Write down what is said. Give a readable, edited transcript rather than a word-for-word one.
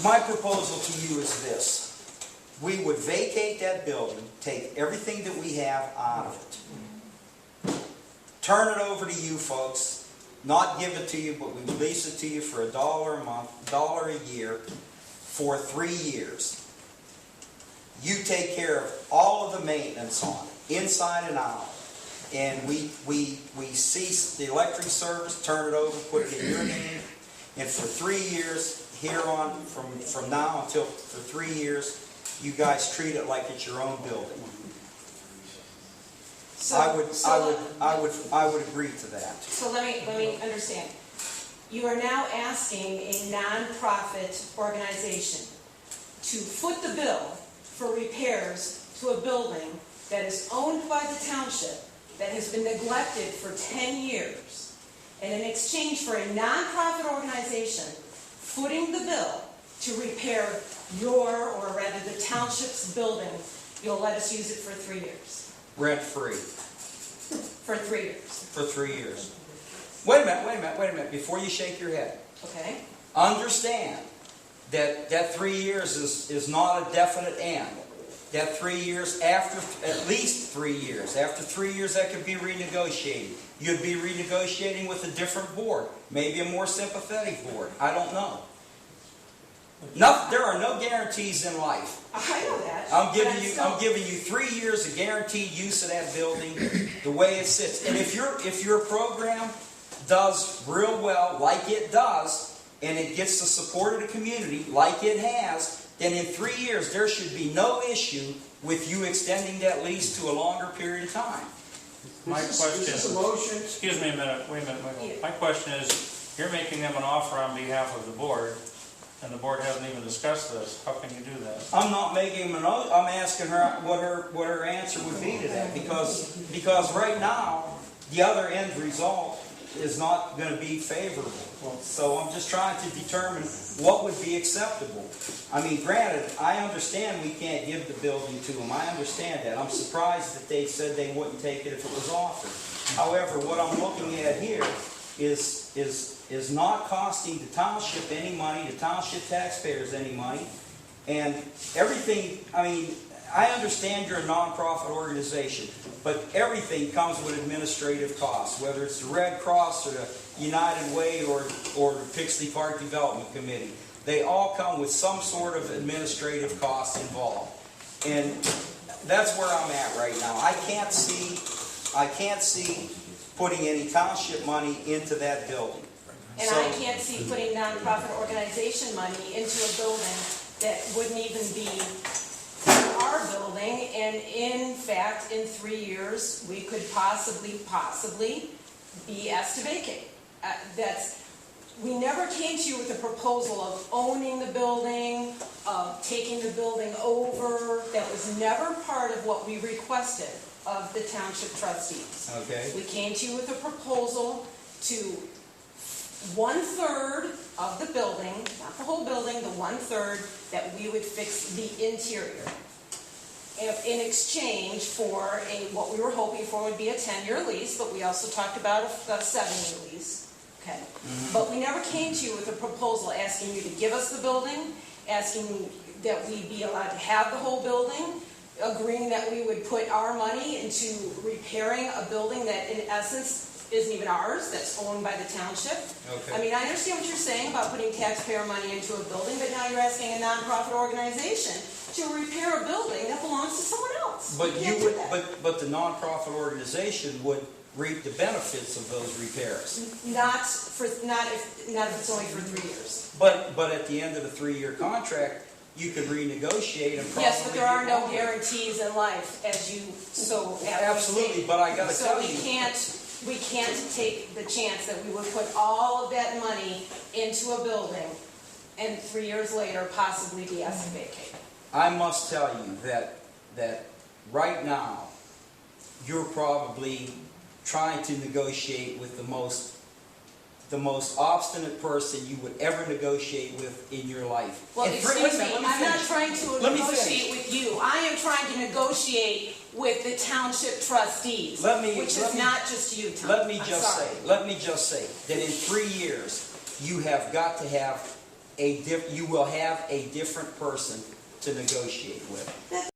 My proposal to you is this. We would vacate that building, take everything that we have out of it, turn it over to you folks, not give it to you, but we lease it to you for $1 a month, $1 a year, for 3 years. You take care of all of the maintenance on it, inside and out. And we cease the electric service, turn it over, put it in your name, and for 3 years, here on, from now until for 3 years, you guys treat it like it's your own building. So, I would agree to that. So let me understand. You are now asking a non-profit organization to foot the bill for repairs to a building that is owned by the township, that has been neglected for 10 years, and in exchange for a non-profit organization footing the bill to repair your, or rather the township's building, you'll let us use it for 3 years. Rent free. For 3 years. For 3 years. Wait a minute. Before you shake your head. Okay. Understand that 3 years is not a definite end. That 3 years, after at least 3 years, after 3 years that could be renegotiated. You'd be renegotiating with a different board, maybe a more sympathetic board. I don't know. There are no guarantees in life. I know that. I'm giving you 3 years of guaranteed use of that building, the way it sits. And if your program does real well, like it does, and it gets the support of the community, like it has, then in 3 years there should be no issue with you extending that lease to a longer period of time. My question is this a motion? Excuse me a minute. Wait a minute. My question is, you're making them an offer on behalf of the board, and the board hasn't even discussed this. How can you do that? I'm not making an oath. I'm asking her what her answer would be to that, because right now the other end result is not going to be favorable. So I'm just trying to determine what would be acceptable. I mean, granted, I understand we can't give the building to them. I understand that. I'm surprised that they said they wouldn't take it if it was offered. However, what I'm looking at here is not costing the township any money, the township taxpayers any money, and everything. I mean, I understand you're a non-profit organization, but everything comes with administrative costs, whether it's the Red Cross or the United Way or the Pixley Park Development Committee. They all come with some sort of administrative costs involved. And that's where I'm at right now. I can't see putting any township money into that building. And I can't see putting nonprofit organization money into a building that wouldn't even be our building, and in fact, in 3 years, we could possibly be asked to vacate. We never came to you with a proposal of owning the building, of taking the building over. That was never part of what we requested of the Township Trustees. Okay. We came to you with a proposal to 1/3 of the building, not the whole building, the 1/3 that we would fix the interior. In exchange for what we were hoping for would be a 10-year lease, but we also talked about a 7-year lease. Okay. But we never came to you with a proposal asking you to give us the building, asking that we be allowed to have the whole building, agreeing that we would put our money into repairing a building that in essence isn't even ours, that's owned by the township. Okay. I mean, I understand what you're saying about putting taxpayer money into a building, but now you're asking a nonprofit organization to repair a building that belongs to someone else. But you can't do that. but the nonprofit organization would reap the benefits of those repairs. Not if it's only for 3 years. But at the end of the 3-year contract, you could renegotiate and probably. Yes, but there are no guarantees in life, as you so aptly Absolutely, stated. but I got to tell you. So we can't take the chance that we would put all of that money into a building and 3 years later possibly be asked to vacate. I must tell you that right now you're probably trying to negotiate with the most obstinate person you would ever negotiate with in your life. Well, And excuse me, let I'm not finish. trying to Let me negotiate finish. with you. I am trying to negotiate with the Township Trustees, which is not just you, Tom. Let me just say that in 3 years you have got to have you will have a different person to negotiate with.